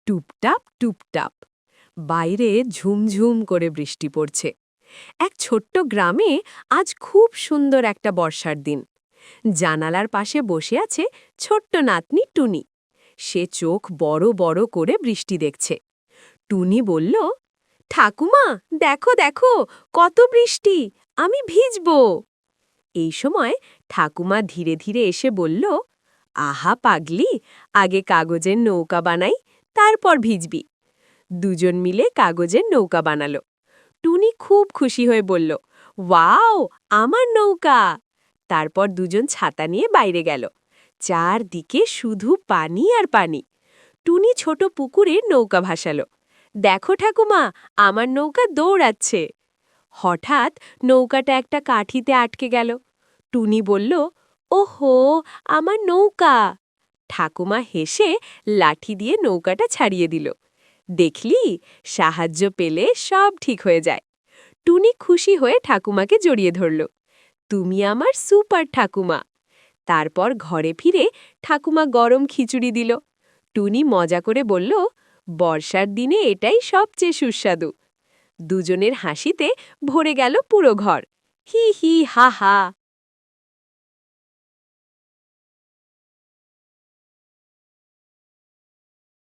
টুপটাপ টুপটাপ বাইরে ঝুমঝুম করে বৃষ্টি পড়ছে। এক ছোট্ট গ্রামে আজ খুব সুন্দর একটা বর্ষার দিন। জানালার পাশে বসে আছে ছোট্ট নাতনি টুনি। সে চোখ বড় বড় করে বৃষ্টি দেখছে। টুনি বলল, ঠাকুমা, দেখো দেখো, কত বৃষ্টি, আমি ভিজব। এই সময় ঠাকুমা ধীরে ধীরে এসে বলল, আহা পাগলি, আগে কাগজের নৌকা বানাই, তারপর ভিজবি। দুজন মিলে কাগজের নৌকা বানালো। টুনি খুব খুশি হয়ে বলল, ওয়াও, আমার নৌকা। তারপর দুজন ছাতা নিয়ে বাইরে গেল। চারদিকে শুধু পানি আর পানি। টুনি ছোট পুকুরে নৌকা ভাসালো। দেখো ঠাকুমা, আমার নৌকা দৌড়াচ্ছে। হঠাৎ নৌকাটা একটা কাঠিতে আটকে গেল। টুনি বলল, ওহো, আমার নৌকা। ঠাকুমা হেসে লাঠি দিয়ে নৌকাটা ছাড়িয়ে দিল। দেখলি, সাহায্য পেলে সব ঠিক হয়ে যায়। টুনি খুশি হয়ে ঠাকুমাকে জড়িয়ে ধরল। তুমি আমার সুপার ঠাকুমা। তারপর ঘরে ফিরে ঠাকুমা গরম খিচুড়ি দিল। টুনি মজা করে বলল, বর্ষার দিনে এটাই সবচেয়ে সুস্বাদু। দুজনের হাসিতে ভরে গেল পুরো ঘর। হি হি হা হা।